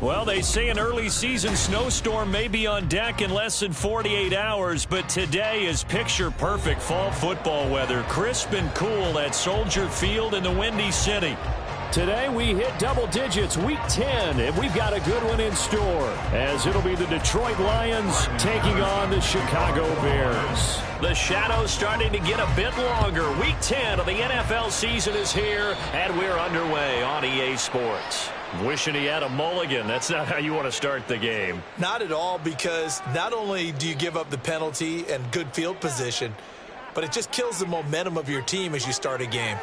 Well, they say an early season snowstorm may be on deck in less than 48 hours, but today is picture-perfect fall football weather. Crisp and cool at Soldier Field in the Windy City. Today we hit double digits, week 10, and we've got a good one in store, as it'll be the Detroit Lions taking on the Chicago Bears. The shadow's starting to get a bit longer. Week 10 of the NFL season is here, and we're underway on EA Sports. Wishing he had a mulligan. That's not how you want to start the game. Not at all, because not only do you give up the penalty and good field position, but it just kills the momentum of your team as you start a game.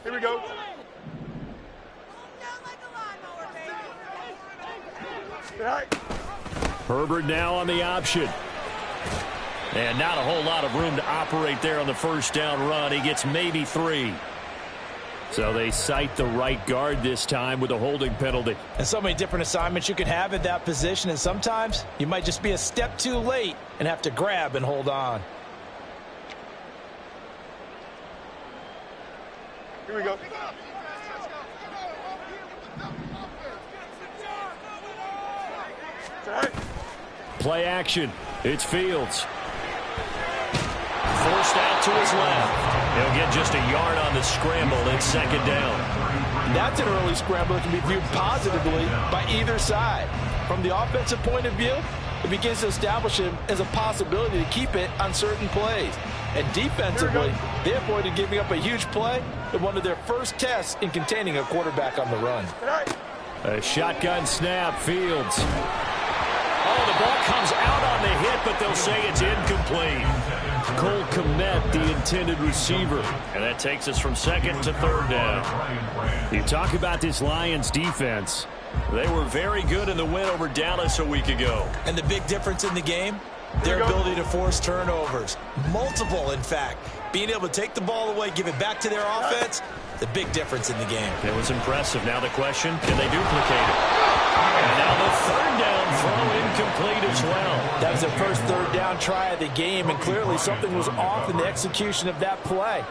Here we go. Herbert now on the option. And not a whole lot of room to operate there on the first down run. He gets maybe 3. So they cite the right guard this time with a holding penalty. And so many different assignments you can have at that position, and sometimes you might just be a step too late and have to grab and hold on. Here we go. Play action. It's Fields. Forced out to his left. He'll get just a yard on the scramble. It's second down. That's an early scramble that can be viewed positively by either side. From the offensive point of view, it begins to establish him as a possibility to keep it on certain plays. And defensively, they avoided giving up a huge play in one of their first tests in containing a quarterback on the run. A shotgun snap, Fields. Oh, the ball comes out on the hit, but they'll say it's incomplete. Cole Kmet, the intended receiver. And that takes us from second to third down. You talk about this Lions defense. They were very good in the win over Dallas a week ago. And the big difference in the game, their ability to force turnovers. Multiple, in fact. Being able to take the ball away, give it back to their offense, the big difference in the game. It was impressive. Now the question, can they duplicate it? And now the third down throw incomplete as well. That was their first third down try of the game, and clearly something was off in the execution of that play.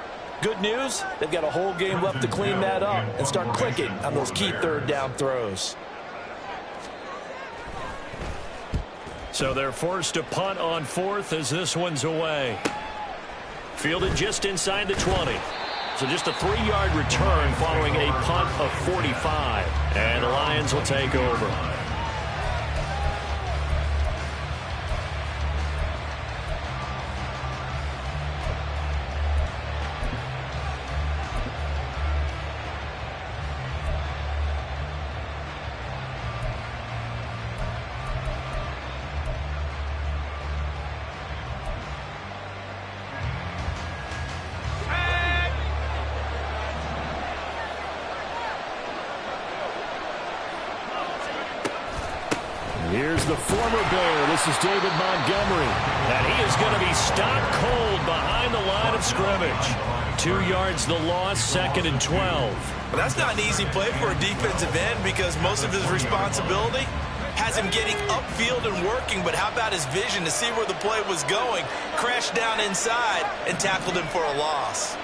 Good news, they've got a whole game left to clean that up and start clicking on those key third down throws. So they're forced to punt on fourth as this one's away. Fielded just inside the 20. So just a 3-yard return following a punt of 45. And the Lions will take over. Here's the former Bear. This is David Montgomery. And he is going to be stopped cold behind the line of scrimmage. 2 yards the loss, second and 12. Well, that's not an easy play for a defensive end because most of his responsibility has him getting upfield and working, but how about his vision to see where the play was going, crashed down inside, and tackled him for a loss.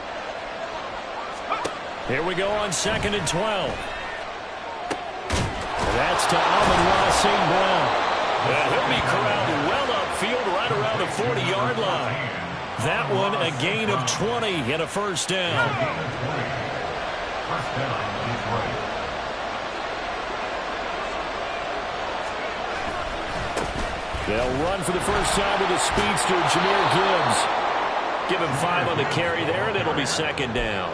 Here we go on second and 12. That's to Amon-Ra St. Brown. And he'll be corralled well upfield right around the 40-yard line. That one a gain of 20 and a first down. They'll run for the first time with the speedster, Jahmyr Gibbs. Give him 5 on the carry there, and it'll be second down.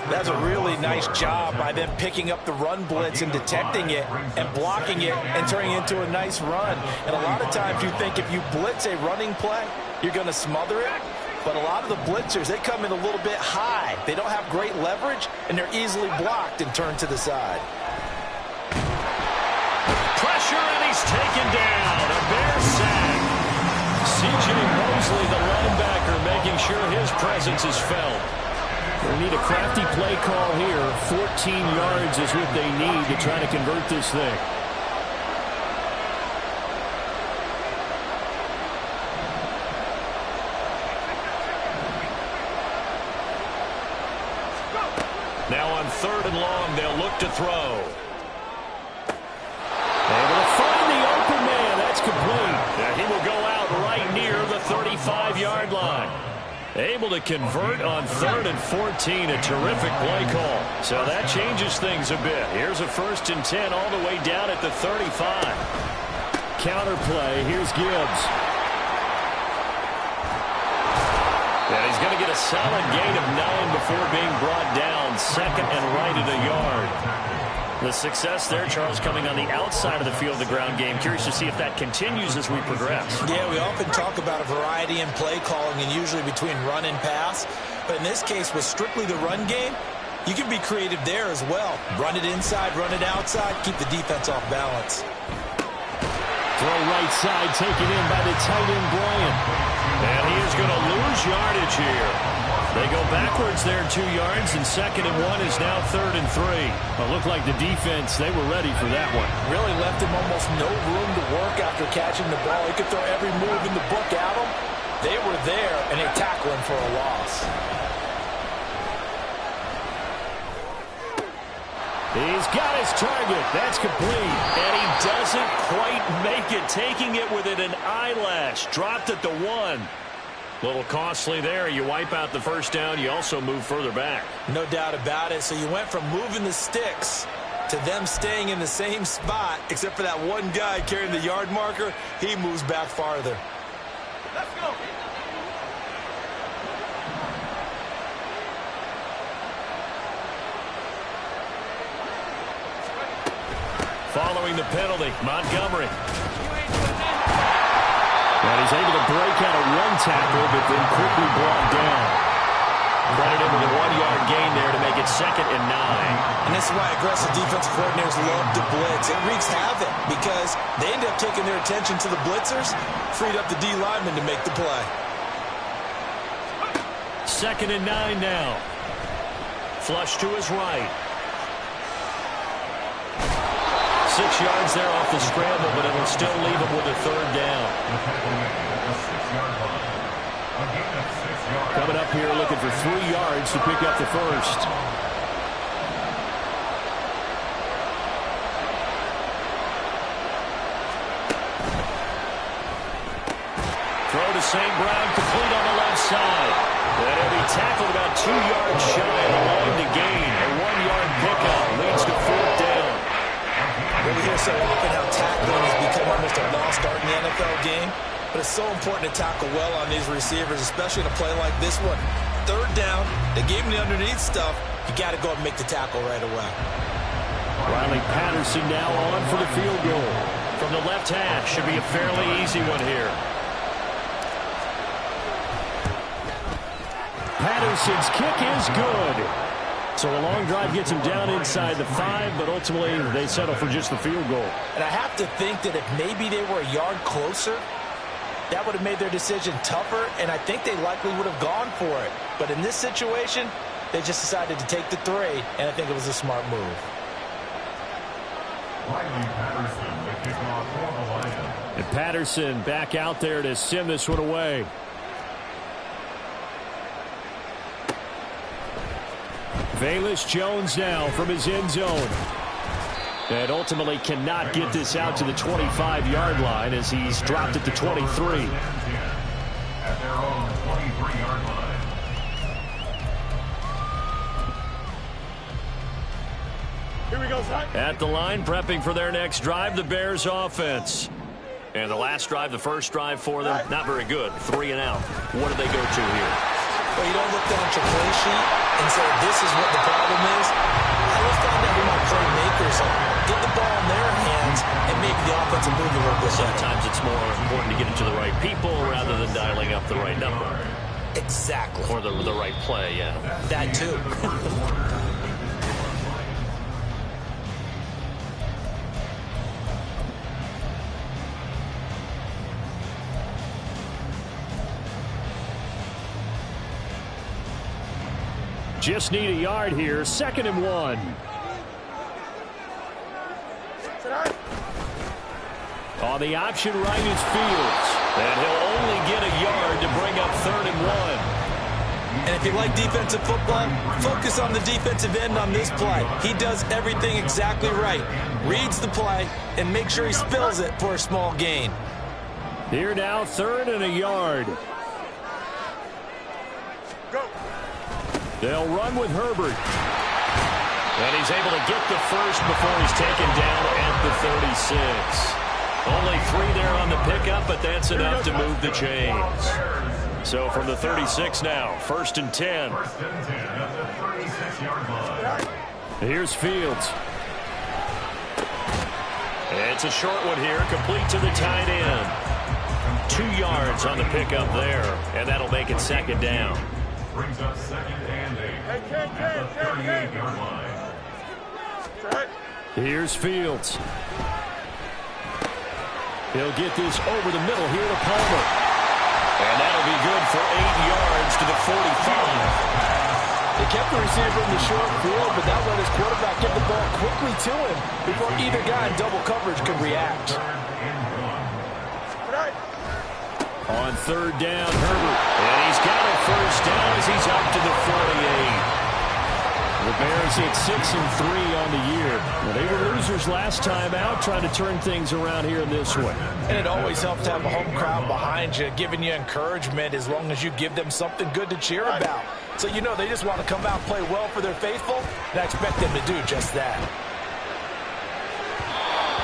That's a really nice job by them picking up the run blitz and detecting it and blocking it and turning it into a nice run. And a lot of times you think if you blitz a running play, you're going to smother it. But a lot of the blitzers, they come in a little bit high. They don't have great leverage, and they're easily blocked and turned to the side. Pressure, and he's taken down. A Bear sack. C.J. Mosley, the linebacker, making sure his presence is felt. They need a crafty play call here. 14 yards is what they need to try to convert this thing. Now on 3rd and long, they'll look to throw. Able to find the open man. That's complete. He will go out right near the 35-yard line. Able to convert on 3rd and 14. A terrific play call. So that changes things a bit. Here's a 1st and 10 all the way down at the 35. Counter play. Here's Gibbs. Yeah, he's going to get a solid gain of 9 before being brought down. 2nd and right at a yard. The success there, Charles, coming on the outside of the field, the ground game. Curious to see if that continues as we progress. Yeah, we often talk about a variety in play calling and usually between run and pass. But in this case, with strictly the run game, you can be creative there as well. Run it inside, run it outside, keep the defense off balance. Throw right side, taken in by the tight end, Bryant. And he is going to lose yardage here. They go backwards there 2 yards, and 2nd and 1 is now 3rd and 3. It looked like the defense, they were ready for that one. Really left him almost no room to work after catching the ball. He could throw every move in the book at him. They were there, and they tackle him for a loss. He's got his target. That's complete. And he doesn't quite make it, taking it within an eyelash. Dropped at the 1. A little costly there. You wipe out the 1st down. You also move further back. No doubt about it. So you went from moving the sticks to them staying in the same spot, except for that one guy carrying the yard marker. He moves back farther. Let's go. Following the penalty, Montgomery. And he's able to break out a run tackle, but then quickly brought down. Credited with a 1-yard gain there to make it 2nd and 9. And this is why aggressive defensive coordinators love to blitz. It wreaks havoc because they end up taking their attention to the blitzers, freed up the D lineman to make the play. 2nd and 9 now. Flush to his right. 6 yards there off the scramble, but it'll still leave him with a 3rd down. Coming up here looking for 3 yards to pick up the 1st. Throw to St. Brown, complete on the left side. And he'll be tackled about 2 yards shy of the line to gain. A 1-yard pickup leads to 4th down. We hear so often how tackling has become almost a lost art in the NFL game, but it's so important to tackle well on these receivers, especially in a play like this one. 3rd down, they gave him the underneath stuff. You got to go and make the tackle right away. Riley Patterson now on for the field goal. From the left hash, should be a fairly easy one here. Patterson's kick is good. So a long drive gets him down inside the 5, but ultimately they settle for just the field goal. And I have to think that if maybe they were a yard closer, that would have made their decision tougher, and I think they likely would have gone for it. But in this situation, they just decided to take the 3, and I think it was a smart move. And Patterson back out there to send this one away. Velus Jones now from his end zone. And ultimately cannot get this out to the 25-yard line as he's dropped at the 23. At their own 23-yard line. Here we go, son. At the line, prepping for their next drive, the Bears offense. And the last drive, the first drive for them, not very good. 3 and out. What do they go to here? Well, you don't look down at your play sheet and say, this is what the problem is. Let's find out who my playmakers are. Get the ball in their hands and make the offensive move a little bit better. Sometimes it's more important to get it to the right people rather than dialing up the right number. Exactly. Or the right play, yeah. That too. Just need a yard here. 2nd and 1. On the option right is Fields. And he'll only get a yard to bring up 3rd and 1. And if you like defensive football, focus on the defensive end on this play. He does everything exactly right. Reads the play and makes sure he spills it for a small gain. Here now, 3rd and a yard. Go. They'll run with Herbert. And he's able to get the first before he's taken down at the 36. Only 3 there on the pickup, but that's enough to move the chains. So from the 36 now, 1st and 10. Here's Fields. It's a short one here, complete to the tight end. 2 yards on the pickup there, and that'll make it 2nd down. Brings up 2nd and 8 at the 38-yard line. Here's Fields. He'll get this over the middle here to Palmer. And that'll be good for 8 yards to the 45. They kept the receiver in the short field, but that let his quarterback get the ball quickly to him before either guy in double coverage could react. On 3rd down, Herbert. And he's got a 1st down as he's up to the 48. The Bears hit 6-3 on the year. Well, they were losers last time out, trying to turn things around here in this one. And it always helps to have a home crowd behind you, giving you encouragement as long as you give them something good to cheer about. So you know they just want to come out and play well for their faithful, and I expect them to do just that.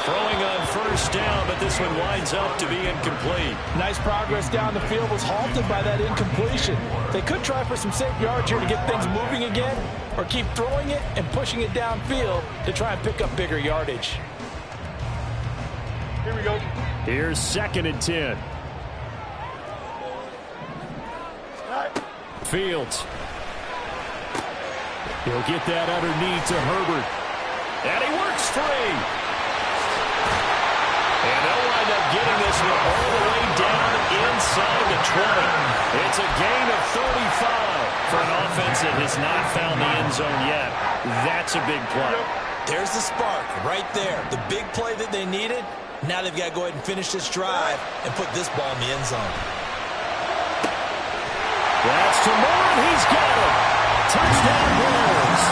Throwing on 1st down, but this one winds up to be incomplete. Nice progress down the field was halted by that incompletion. They could try for some safe yards here to get things moving again, or keep throwing it and pushing it downfield to try and pick up bigger yardage. Here we go. Here's 2nd and 10. Fields. He'll get that underneath to Herbert. And he works free. And they'll wind up getting this one all the way down inside the 20. It's a gain of 35 for an offense that has not found the end zone yet. That's a big play. There's the spark right there. The big play that they needed. Now they've got to go ahead and finish this drive and put this ball in the end zone. That's to Moore, and he's got it. Touchdown Bears.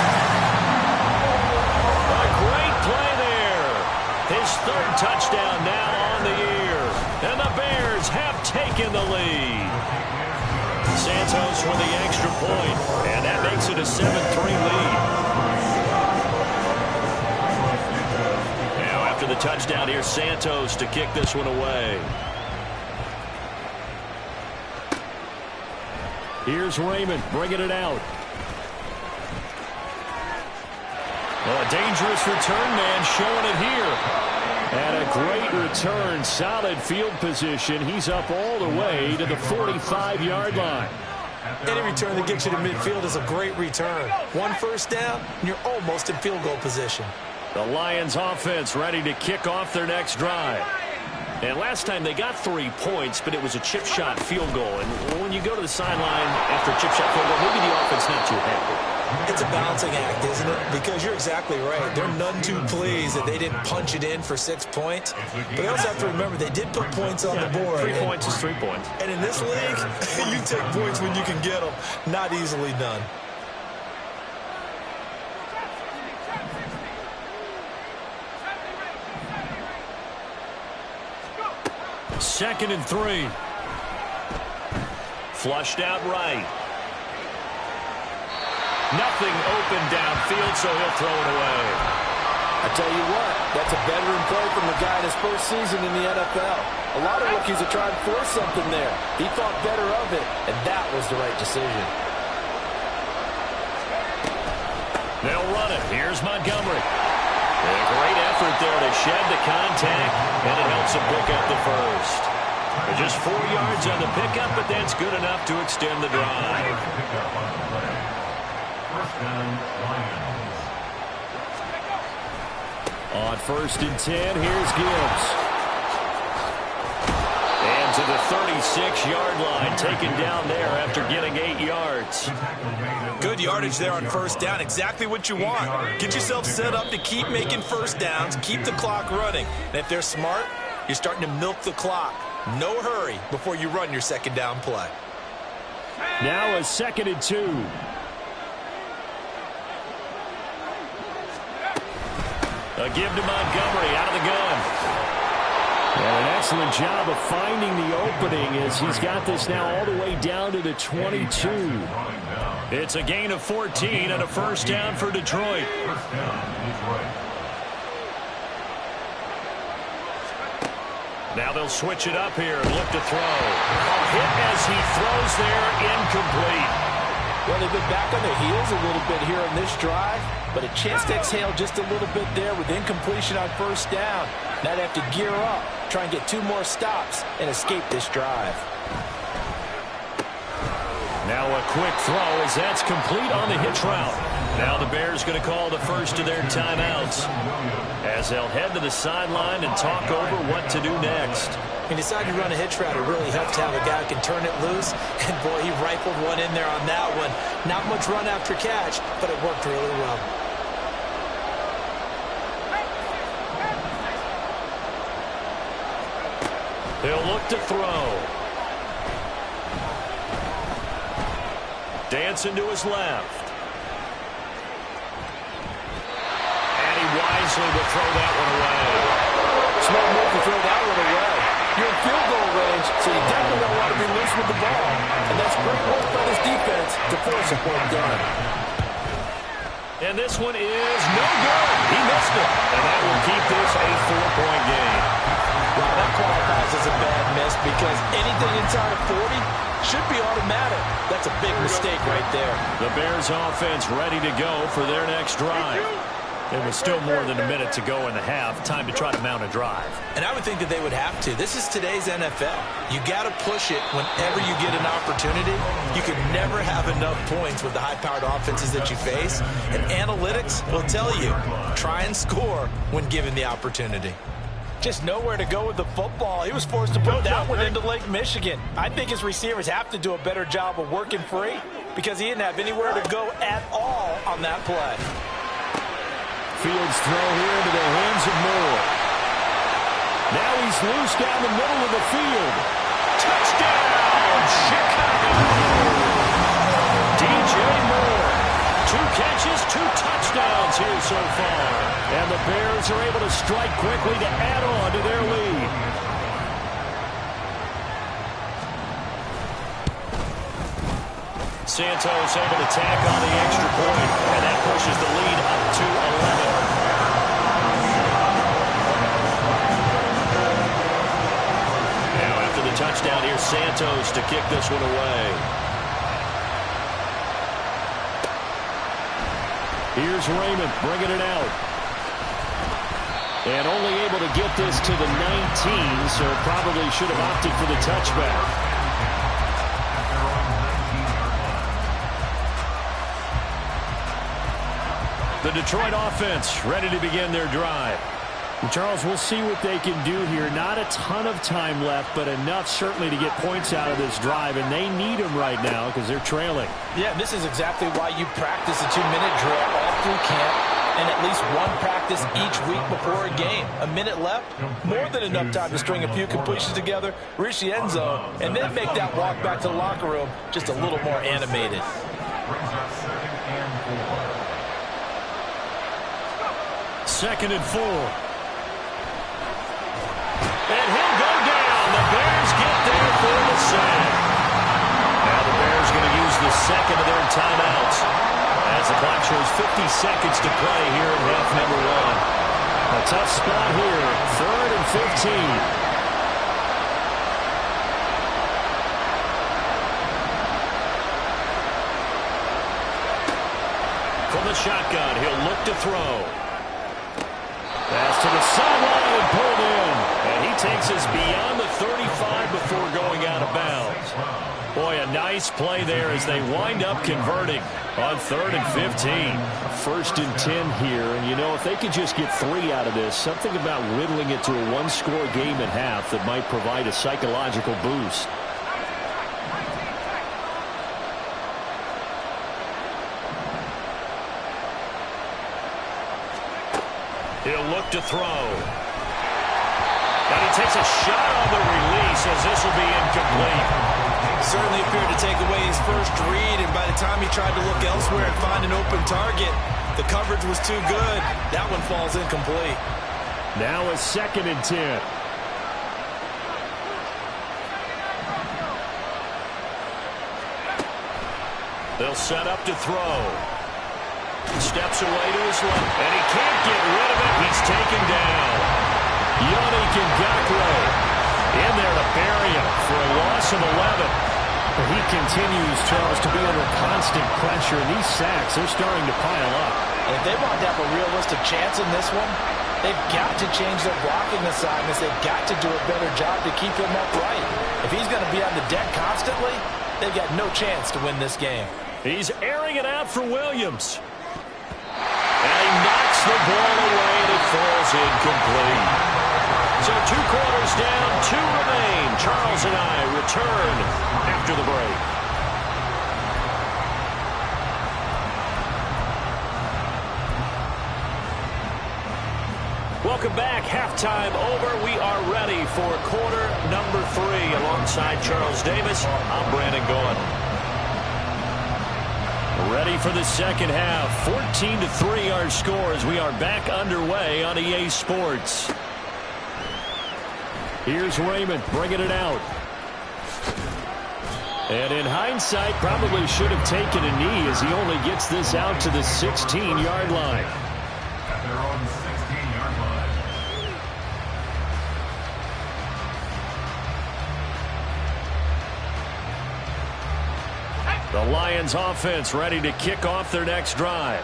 A great play there. His 3rd touchdown now on the year. And the Bears have taken the lead. Santos with the extra point, and that makes it a 7-3 lead. Now after the touchdown, here's Santos to kick this one away. Here's Raymond bringing it out. Well, a dangerous return man showing it here. And a great return, solid field position. He's up all the way to the 45-yard line. Any return that gets you to midfield is a great return. 1 1st down, and you're almost in field goal position. The Lions offense ready to kick off their next drive. And last time they got 3 points, but it was a chip shot field goal. And when you go to the sideline after a chip shot field goal, maybe the offense not too happy. It's a balancing act, isn't it? Because you're exactly right. They're none too pleased that they didn't punch it in for 6 points. But they also have to remember they did put points on the board. 3 points is 3 points. And in this league, you take points when you can get them. Not easily done. Second and 3. Flushed out right. Nothing open downfield, so he'll throw it away. I tell you what, that's a veteran play from the guy in his first season in the NFL. A lot of rookies are trying to force something there. He thought better of it, and that was the right decision. They'll run it. Here's Montgomery. A great effort there to shed the contact, and it helps him pick up the first. Just 4 yards on the pickup, but that's good enough to extend the drive. On 1st and 10, here's Gibbs. And to the 36-yard line, taken down there after getting 8 yards. Good yardage there on 1st down. Exactly what you want. Get yourself set up to keep making 1st downs, keep the clock running. And if they're smart, you're starting to milk the clock. No hurry before you run your 2nd down play. Now a 2nd and 2. A give to Montgomery out of the gun. And an excellent job of finding the opening as he's got this now all the way down to the 22. It's a gain of 14 and a first down for Detroit. Now they'll switch it up here and look to throw. A hit as he throws there, incomplete. Well, they've been back on their heels a little bit here on this drive, but a chance to exhale just a little bit there with incompletion on first down. Now they have to gear up, try and get 2 more stops, and escape this drive. Now a quick throw as that's complete on the hitch route. Now the Bears going to call the first of their timeouts as they'll head to the sideline and talk over what to do next. He decided to run a hitch route. It really helped to have a guy who can turn it loose. And, boy, he rifled one in there on that one. Not much run after catch, but it worked really well. He'll look to throw. Dancing to his left. And he wisely will throw that one away. Smart move to throw that one away. You're in field goal range, so you definitely don't want to be loose with the ball. And that's great work by this defense to force a point down. And this one is no good. He missed it. And that will keep this a 4-point game. Well, that qualifies as a bad miss because anything inside of 40 should be automatic. That's a big mistake right there. The Bears offense ready to go for their next drive. It was still more than a minute to go in the half. Time to try to mount a drive. And I would think that they would have to. This is today's NFL. You got to push it whenever you get an opportunity. You can never have enough points with the high-powered offenses that you face. And analytics will tell you, try and score when given the opportunity. Just nowhere to go with the football. He was forced to put that one into Lake Michigan. I think his receivers have to do a better job of working free because he didn't have anywhere to go at all on that play. Fields throw here into the hands of Moore. Now he's loose down the middle of the field. Touchdown, Chicago! DJ Moore. 2 catches, 2 touchdowns here so far. And the Bears are able to strike quickly to add on to their lead. Santos able to tack on the extra point, and that pushes the lead up to 11. Now after the touchdown, here's Santos to kick this one away. Here's Raymond bringing it out. And only able to get this to the 19, so probably should have opted for the touchback. The Detroit offense ready to begin their drive. And Charles, we'll see what they can do here. Not a ton of time left, but enough certainly to get points out of this drive, and they need them right now because they're trailing. Yeah, this is exactly why you practice a 2-minute drill all through camp and at least one practice each week before a game. A minute left, more than enough time to string a few completions together, reach the end zone, and then make that walk back to the locker room just a little more animated. Second and 4. And he'll go down. The Bears get there for the sack. Now the Bears going to use the second of their timeouts as the clock shows 50 seconds to play here in half number 1. A tough spot here. 3rd and 15. From the shotgun, he'll look to throw. Pass to the sideline and pulled in. And he takes us beyond the 35 before going out of bounds. Boy, a nice play there as they wind up converting on 3rd and 15. 1st and 10 here. And, you know, if they could just get 3 out of this, something about whittling it to a 1-score game at half that might provide a psychological boost. He'll look to throw. And he takes a shot on the release as this will be incomplete. Certainly appeared to take away his first read, and by the time he tried to look elsewhere and find an open target, the coverage was too good. That one falls incomplete. Now a 2nd and 10. They'll set up to throw. Steps away to his left, and he can't get rid of it. He's taken down. Yannick Ngakoue in there to bury him for a loss of 11. He continues, Charles, to be under constant pressure, and these sacks are starting to pile up. And if they want to have a realistic chance in this one, they've got to change their blocking assignments. They've got to do a better job to keep him upright. If he's going to be on the deck constantly, they've got no chance to win this game. He's airing it out for Williams. And he knocks the ball away, and it falls incomplete. So 2 quarters down, 2 remain. Charles and I return after the break. Welcome back. Halftime over. We are ready for quarter number 3. Alongside Charles Davis, I'm Brandon Gaudin. Ready for the second half. 14-3 our score as we are back underway on EA Sports. Here's Raymond bringing it out. And in hindsight, probably should have taken a knee as he only gets this out to the 16-yard line. At their own 16-yard line. The Lions offense ready to kick off their next drive.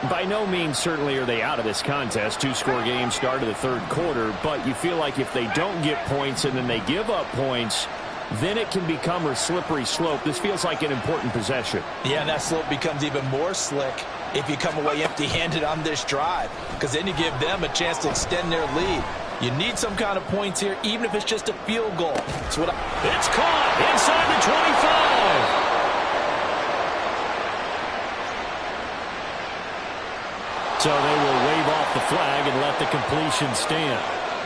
By no means certainly are they out of this contest. 2-score game start of the 3rd quarter, but you feel like if they don't get points and then they give up points, then it can become a slippery slope. This feels like an important possession. Yeah, and that slope becomes even more slick if you come away empty-handed on this drive, because then you give them a chance to extend their lead. You need some kind of points here, even if it's just a field goal. It's caught inside the 25. So they will wave off the flag and let the completion stand.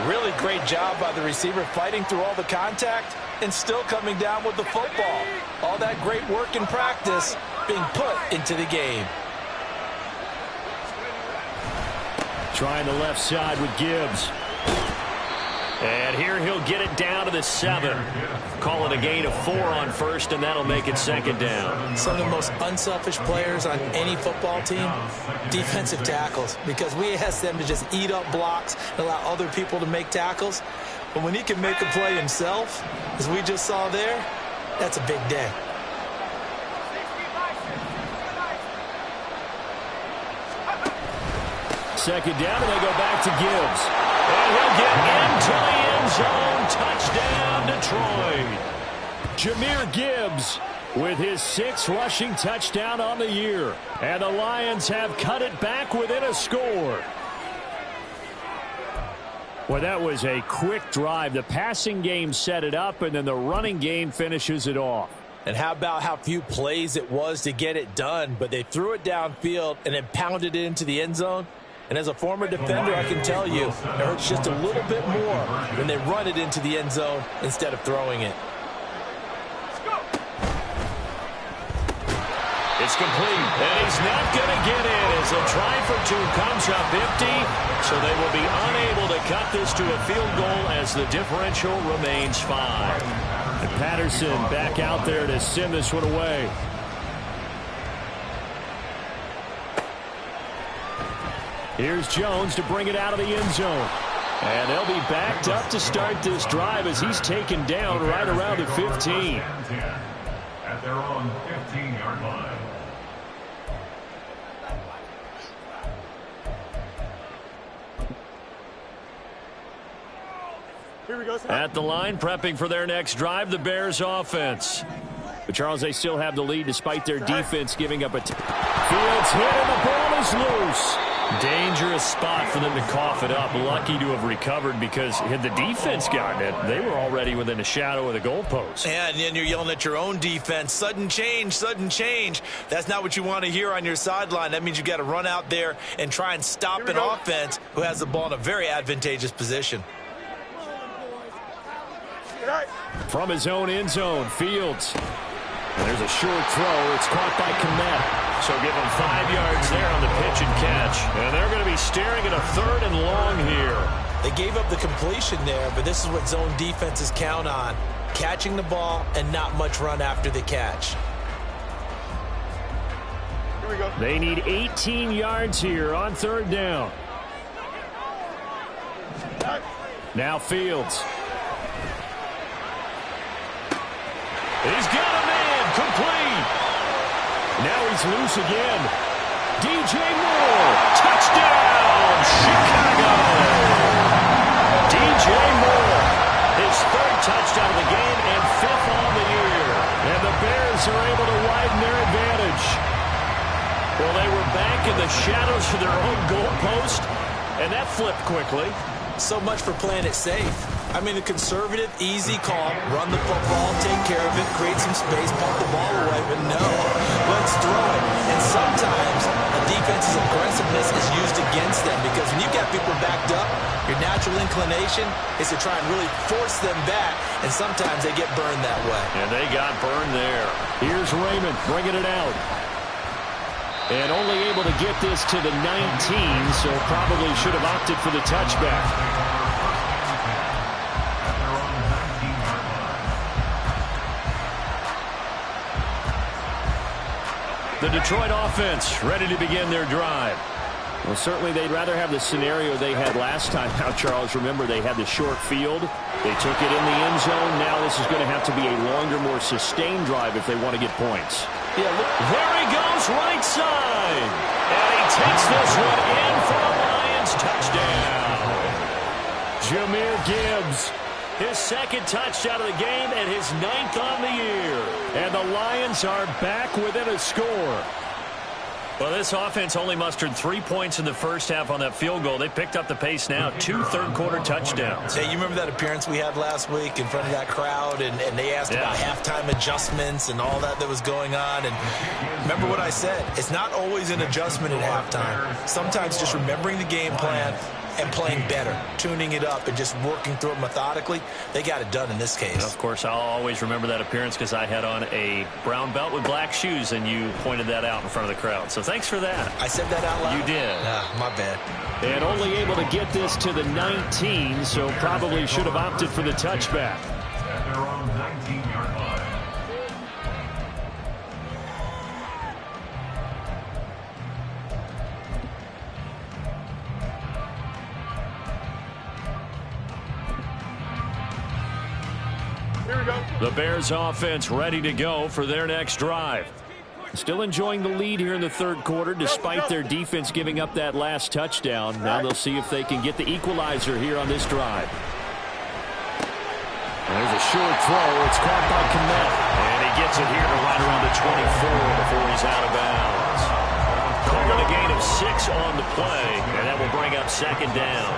Really great job by the receiver fighting through all the contact and still coming down with the football. All that great work in practice being put into the game. Trying the left side with Gibbs. And here he'll get it down to the 7. Call it a gain of 4 on first, and that'll make it 2nd down. Some of the most unselfish players on any football team, defensive tackles, because we ask them to just eat up blocks and allow other people to make tackles. But when he can make a play himself, as we just saw there, that's a big day. Second down, and they go back to Gibbs. And he'll get into the end zone. Touchdown, Detroit. Jahmyr Gibbs with his 6th rushing touchdown on the year. And the Lions have cut it back within a score. Well, that was a quick drive. The passing game set it up, and then the running game finishes it off. And how about how few plays it was to get it done, but they threw it downfield and then pounded it into the end zone. And as a former defender, I can tell you, it hurts just a little bit more when they run it into the end zone instead of throwing it. It's complete, and he's not going to get in as a try for 2 comes up empty, so they will be unable to cut this to a field goal as the differential remains 5. And Patterson back out there to send this one away. Here's Jones to bring it out of the end zone. And they'll be backed up to start this drive as he's taken down right around the 15. At their own 15-yard line. At the line, prepping for their next drive, the Bears offense. But, Charles, they still have the lead despite their defense giving up a Fields hit and the ball is loose. Dangerous spot for them to cough it up. Lucky to have recovered because had the defense gotten it, they were already within a shadow of the goalpost. And then you're yelling at your own defense. Sudden change, sudden change. That's not what you want to hear on your sideline. That means you got to run out there and try and stop an offense who has the ball in a very advantageous position. From his own end zone, Fields. And there's a short throw. It's caught by Kmet. So give him 5 yards there on the pitch and catch. And they're going to be staring at a 3rd and long here. They gave up the completion there, but this is what zone defenses count on. Catching the ball and not much run after the catch. They need 18 yards here on 3rd down. Now Fields. He's got a man, complete. Now he's loose again. DJ Moore, touchdown, Chicago. DJ Moore, his 3rd touchdown of the game and 5th on the year. And the Bears are able to widen their advantage. Well, they were back in the shadows of their own goalpost, and that flipped quickly. So much for playing it safe. I mean, a conservative, easy call, run the football, take care of it, create some space, pump the ball away, but no, let's throw it. And sometimes a defense's aggressiveness is used against them because when you've got people backed up, your natural inclination is to try and really force them back, and sometimes they get burned that way. And they got burned there. Here's Raymond bringing it out. And only able to get this to the 19, so probably should have opted for the touchback. The Detroit offense ready to begin their drive. Well, certainly they'd rather have the scenario they had last time. Now, Charles, remember they had the short field. They took it in the end zone. Now this is going to have to be a longer, more sustained drive if they want to get points. Yeah, look, there he goes, right side. And he takes this one in for a Lions touchdown. Jahmyr Gibbs. His 2nd touchdown of the game and his 9th on the year. And the Lions are back within a score. Well, this offense only mustered 3 points in the first half on that field goal. They picked up the pace now. 2 third-quarter touchdowns. Hey, you remember that appearance we had last week in front of that crowd, and they asked about halftime adjustments and all that was going on. And remember what I said. It's not always an adjustment at halftime. Sometimes just remembering the game plan and playing better, tuning it up and just working through it methodically. They got it done in this case. Of course, I'll always remember that appearance because I had on a brown belt with black shoes, and you pointed that out in front of the crowd. So thanks for that. I said that out loud? You did. My bad. And only able to get this to the 19, so probably should have opted for the touchback. At their own 19-yard line. The Bears offense ready to go for their next drive. Still enjoying the lead here in the 3rd quarter despite their defense giving up that last touchdown. Now they'll see if they can get the equalizer here on this drive. There's a short throw. It's caught by Kmet. And he gets it here to right around the 24 before he's out of bounds. Calling a gain of 6 on the play, and that will bring up 2nd down.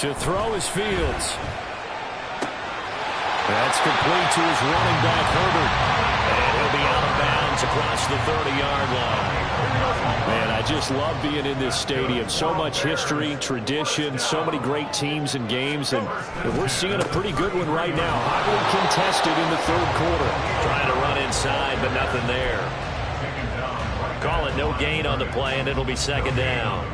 To throw is Fields. That's complete to his running back, Herbert. And he'll be out of bounds across the 30-yard line. Man, I just love being in this stadium. So much history, tradition, so many great teams and games, and we're seeing a pretty good one right now. Hotly contested in the 3rd quarter. Trying to run inside, but nothing there. Call it no gain on the play, and it'll be 2nd down.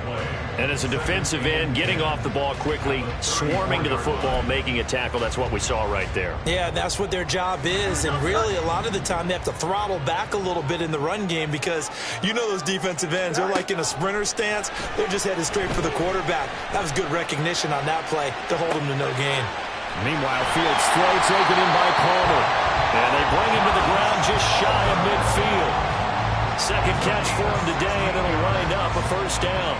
And as a defensive end, getting off the ball quickly, swarming to the football, making a tackle, that's what we saw right there. Yeah, that's what their job is, and really a lot of the time they have to throttle back a little bit in the run game because you know those defensive ends, they're like in a sprinter stance. They're just headed straight for the quarterback. That was good recognition on that play to hold him to no gain. Meanwhile, Fields throw taken in by Palmer. And they bring him to the ground just shy of midfield. 2nd catch for him today, and it'll wind up a 1st down.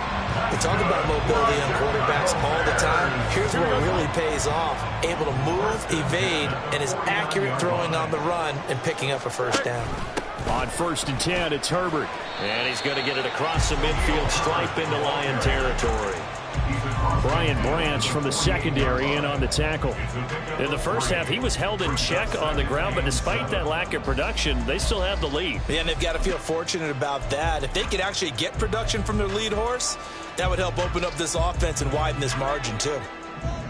We talk about mobility on quarterbacks all the time. Here's where it really pays off. Able to move, evade, and is accurate throwing on the run and picking up a 1st down. On 1st and 10, it's Herbert. And he's going to get it across the midfield stripe into Lion territory. Brian Branch from the secondary in on the tackle. In the first half, he was held in check on the ground, but despite that lack of production, they still have the lead. Yeah, and they've got to feel fortunate about that. If they could actually get production from their lead horse, that would help open up this offense and widen this margin too.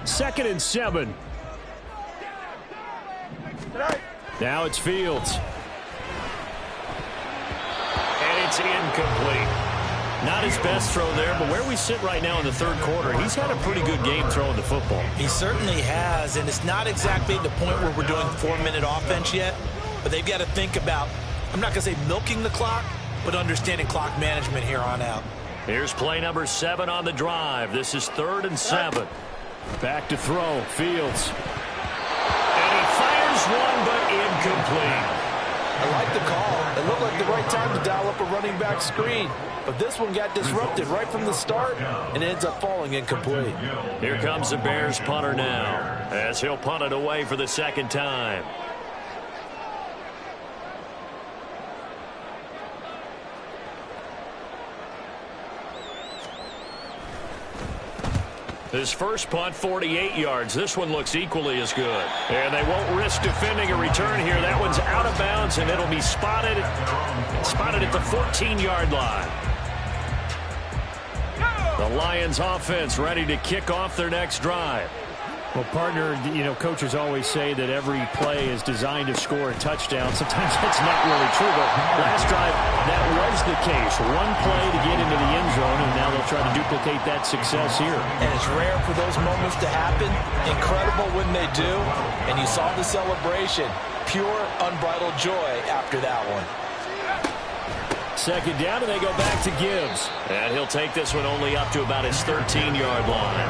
2nd and 7. Now it's Fields. And it's incomplete. Not his best throw there, but where we sit right now in the third quarter, he's had a pretty good game throwing the football. He certainly has, and it's not exactly at the point where we're doing 4-minute offense yet, but they've got to think about, I'm not going to say milking the clock, but understanding clock management here on out. Here's play number 7 on the drive. This is 3rd and 7. Back to throw, Fields. And he fires one, but incomplete. I like the call. It looked like the right time to dial up a running back screen. But this one got disrupted right from the start and ends up falling incomplete. Here comes the Bears punter now, as he'll punt it away for the second time. His first punt, 48 yards. This one looks equally as good. And they won't risk defending a return here. That one's out of bounds, and it'll be spotted at the 14-yard line. The Lions offense ready to kick off their next drive. Well, partner, you know, coaches always say that every play is designed to score a touchdown. Sometimes that's not really true, but last drive, that was the case. One play to get into the end zone, and now they'll try to duplicate that success here. And it's rare for those moments to happen. Incredible when they do. And you saw the celebration. Pure, unbridled joy after that one. Second down, and they go back to Gibbs. And he'll take this one only up to about his 13-yard line.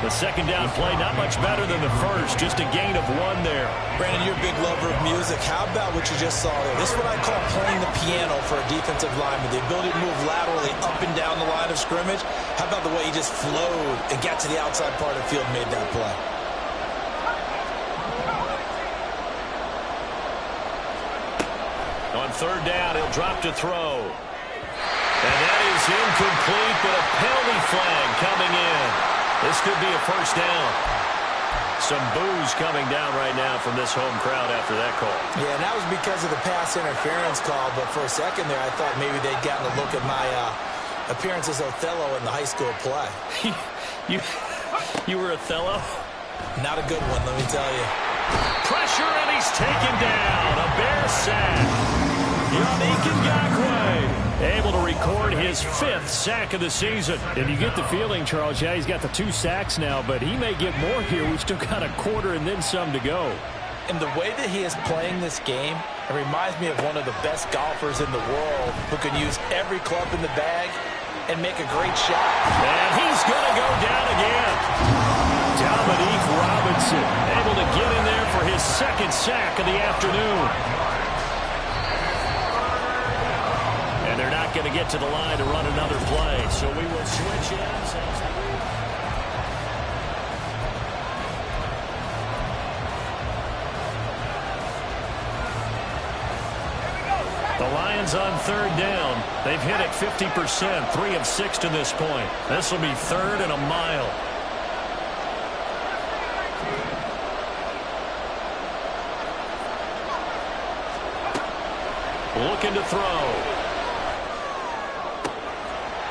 The second down play, not much better than the first, just a gain of 1 there. Brandon, you're a big lover of music. How about what you just saw there? This is what I call playing the piano for a defensive lineman. The ability to move laterally up and down the line of scrimmage. How about the way he just flowed and got to the outside part of the field and made that play? On third down, he'll drop to throw. And that is incomplete, but a penalty flag coming in. This could be a first down. Some boos coming down right now from this home crowd after that call. Yeah, and that was because of the pass interference call, but for a second there, I thought maybe they'd gotten a look at my appearance as Othello in the high school play. You were Othello? Not a good one, let me tell you. Pressure, and he's taken down. A Bears sack. Yannick Ngakoue able to record his 5th sack of the season. And you get the feeling, Charles, yeah, he's got the 2 sacks now, but he may get more here. We've still got a quarter and then some to go. And the way that he is playing this game, it reminds me of one of the best golfers in the world who can use every club in the bag and make a great shot. And he's going to go down again. Dominique Robinson able to get in there for his 2nd sack of the afternoon. And they're not going to get to the line to run another play, so we will switch ends. The Lions on third down. They've hit it 50%, 3 of 6 to this point. This will be 3rd and a mile. Looking to throw.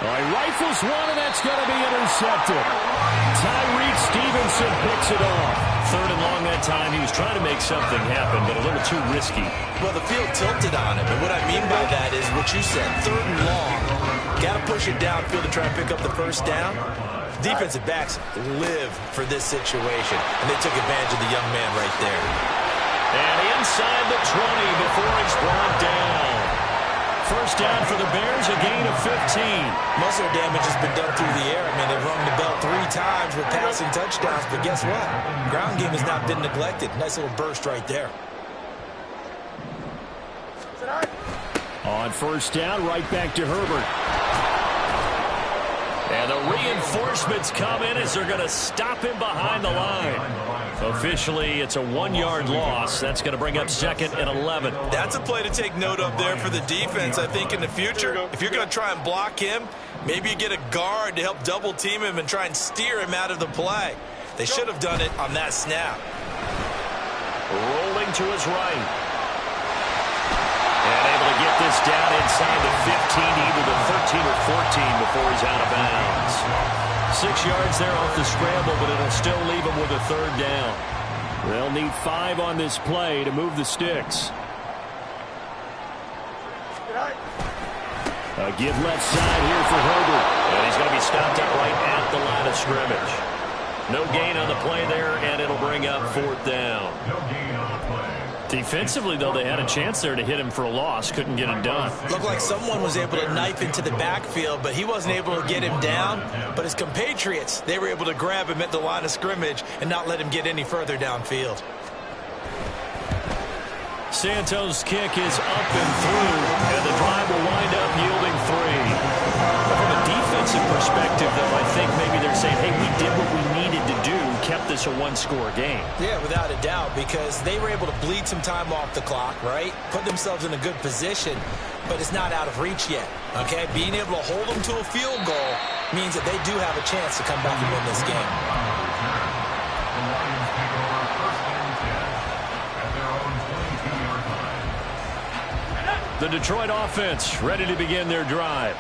He rifles one, and that's going to be intercepted. Tyreek Stevenson picks it off. 3rd and long that time. He was trying to make something happen, but a little too risky. Well, the field tilted on him, and what I mean by that is what you said, 3rd and long. Got to push it downfield to try and pick up the first down. Defensive backs live for this situation, and they took advantage of the young man right there. And inside the 20 before he's brought down. First down for the Bears, a gain of 15. Most of their damage has been done through the air. I mean, they've rung the bell 3 times with passing touchdowns, but guess what? Ground game has not been neglected. Nice little burst right there. On first down, right back to Herbert. And the reinforcements come in as they're going to stop him behind the line. Officially, it's a 1-yard loss. That's going to bring up 2nd and 11. That's a play to take note of there for the defense. I think in the future, if you're going to try and block him, maybe you get a guard to help double team him and try and steer him out of the play. They should have done it on that snap. Rolling to his right. And able to get this down inside the 15, either the 13 or 14 before he's out of bounds. 6 yards there off the scramble, but it'll still leave him with a 3rd down. They'll need 5 on this play to move the sticks. A give left side here for Herbert. And he's going to be stopped up right at the line of scrimmage. No gain on the play there, and it'll bring up 4th down. No gain on the play. Defensively, though, they had a chance there to hit him for a loss. Couldn't get it done. Looked like someone was able to knife into the backfield, but he wasn't able to get him down. But his compatriots, they were able to grab him at the line of scrimmage and not let him get any further downfield. Santos' kick is up and through, and the drive will wind up yielding 3. From a defensive perspective, though, I think maybe they're saying, hey, we did what we needed to do, kept this a 1-score game. Yeah, without a doubt, because they were able to bleed some time off the clock, right? Put themselves in a good position, but it's not out of reach yet, okay? Being able to hold them to a field goal means that they do have a chance to come back and win this game. The Detroit offense ready to begin their drive.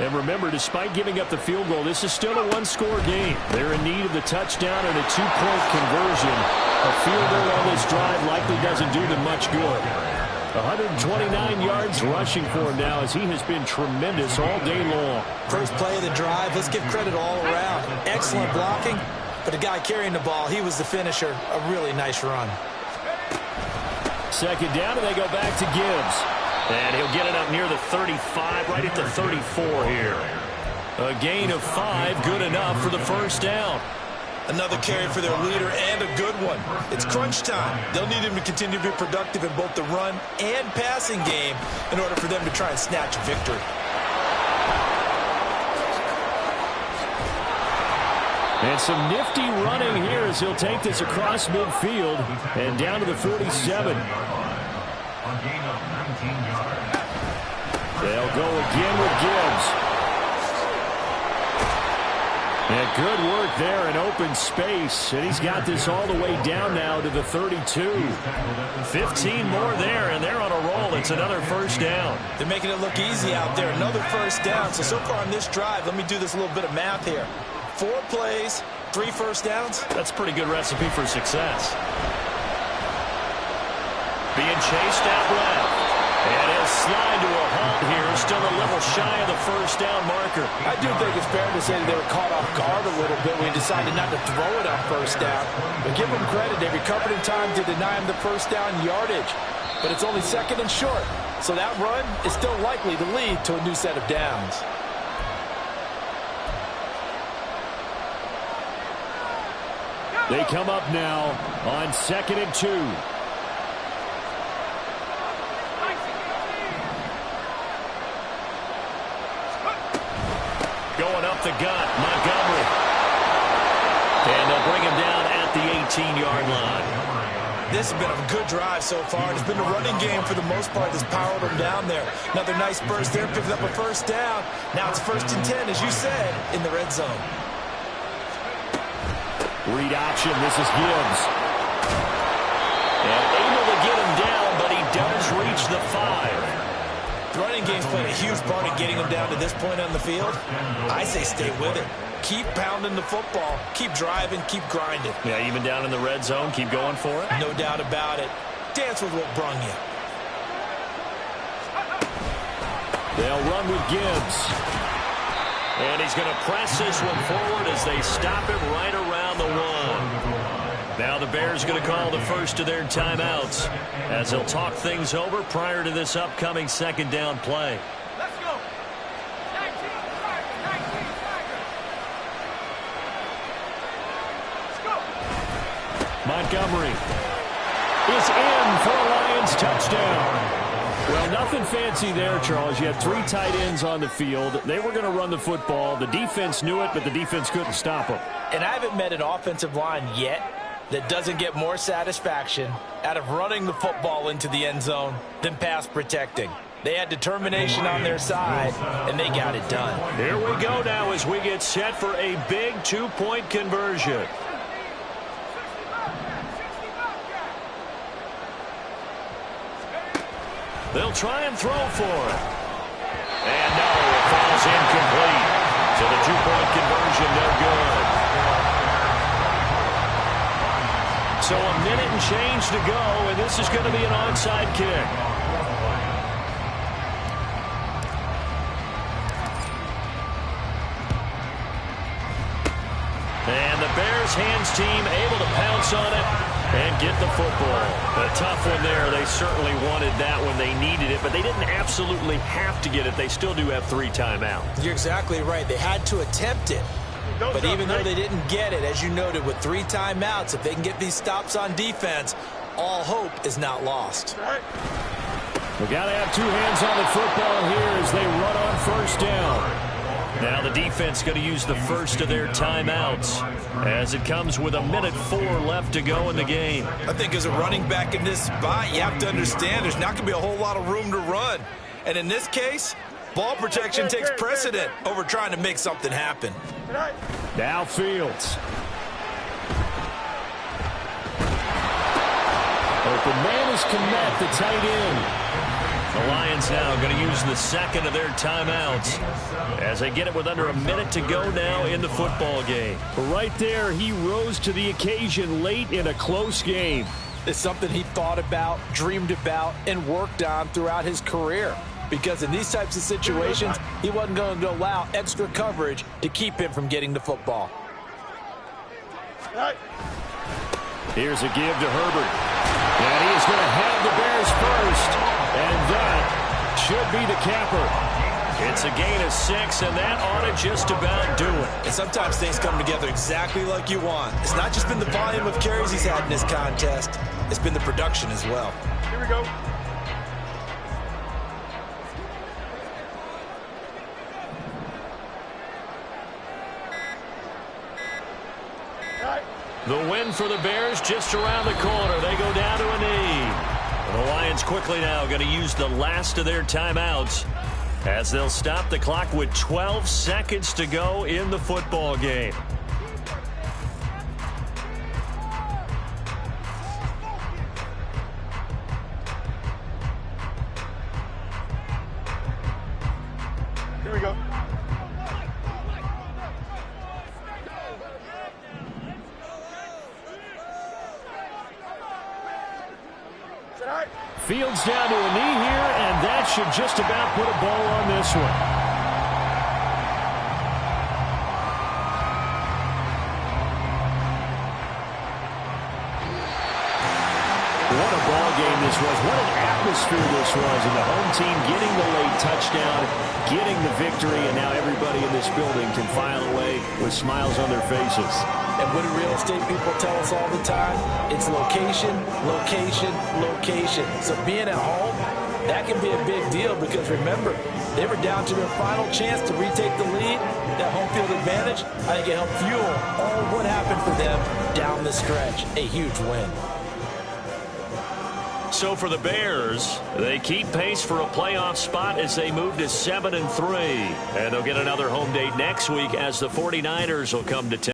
And remember, despite giving up the field goal, this is still a 1-score game. They're in need of the touchdown and a 2-point conversion. A field goal on this drive likely doesn't do them much good. 129 yards rushing for him now as he has been tremendous all day long. First play of the drive, let's give credit all around. Excellent blocking, but the guy carrying the ball, he was the finisher. A really nice run. 2nd down, and they go back to Gibbs. And he'll get it up near the 35, right at the 34 here. A gain of 5, good enough for the 1st down. Another carry for their leader and a good one. It's crunch time. They'll need him to continue to be productive in both the run and passing game in order for them to try and snatch a victory. And some nifty running here as he'll take this across midfield and down to the 47. They'll go again with Gibbs. And good work there in open space. And he's got this all the way down now to the 32. 15 more there, and they're on a roll. It's another 1st down. They're making it look easy out there. Another 1st down. So far on this drive, let me do this little bit of math here. 4 plays, 3 1st downs. That's a pretty good recipe for success. Being chased out left. And he'll slide to a halt here. Still a little shy of the 1st down marker. I do think it's fair to say that they were caught off guard a little bit when he decided not to throw it on 1st down. But give them credit. They recovered in time to deny him the 1st down yardage. But it's only 2nd and short. So that run is still likely to lead to a new set of downs. They come up now on 2nd and 2. Going up the gut, Montgomery. And they'll bring him down at the 18-yard line. This has been a good drive so far. It's been a running game for the most part that's powered them down there. Another nice burst there, picking up a 1st down. Now it's 1st and 10, as you said, in the red zone. Read option, this is Gibbs. And able to get him down, but he does reach the 5. The running game's played a huge part in getting them down to this point on the field. I say stay with it. Keep pounding the football. Keep driving. Keep grinding. Yeah, even down in the red zone, keep going for it. No doubt about it. Dance with what brung you. They'll run with Gibbs. And he's going to press this one forward as they stop him right around the 1. Now the Bears going to call the first of their timeouts as they'll talk things over prior to this upcoming 2nd down play. Let's go. 19, Let's go. Montgomery is in for a Lions touchdown. Well, nothing fancy there, Charles. You had 3 tight ends on the field. They were going to run the football. The defense knew it, but the defense couldn't stop them. And I haven't met an offensive line yet that doesn't get more satisfaction out of running the football into the end zone than pass protecting. They had determination on their side, and they got it done. Here we go now as we get set for a big 2-point conversion. They'll try and throw for it. And no, it falls incomplete. So the 2-point conversion, no good. So a minute and change to go, and this is going to be an onside kick. And the Bears hands team able to pounce on it and get the football. A tough one there. They certainly wanted that when they needed it, but they didn't absolutely have to get it. They still do have 3 timeouts. You're exactly right. They had to attempt it. But even though they didn't get it, as you noted, with 3 timeouts, if they can get these stops on defense, all hope is not lost. We got to have 2 hands on the football here as they run on first down. Now the defense going to use the first of their timeouts as it comes with 1:04 left to go in the game. I think as a running back in this spot, you have to understand there's not going to be a whole lot of room to run. And in this case, ball protection takes precedent over trying to make something happen. Now Fields. Open man is Kmet, the tight end. The Lions now going to use the second of their timeouts as they get it with under a minute to go now in the football game. Right there, he rose to the occasion late in a close game. It's something he thought about, dreamed about, and worked on throughout his career. Because in these types of situations, he wasn't going to allow extra coverage to keep him from getting the football. Here's a give to Herbert. And he is going to have the Bears first. And that should be the capper. It's a gain of 6, and that ought to just about do it. And sometimes things come together exactly like you want. It's not just been the volume of carries he's had in this contest. It's been the production as well. Here we go. The win for the Bears just around the corner. They go down to a knee. The Lions quickly now going to use the last of their timeouts as they'll stop the clock with 12 seconds to go in the football game. Here we go. Fields down to a knee here, and that should just about put a bow on this one. What a ball game this was. What an atmosphere this was. And the home team getting the late touchdown, getting the victory, and now everybody in this building can file away with smiles on their faces. And what do real estate people tell us all the time? It's location, location, location. So being at home, that can be a big deal because remember, they were down to their final chance to retake the lead. That home field advantage, I think it helped fuel all what happened for them down the stretch. A huge win. So for the Bears, they keep pace for a playoff spot as they move to 7-3. And they'll get another home date next week as the 49ers will come to town.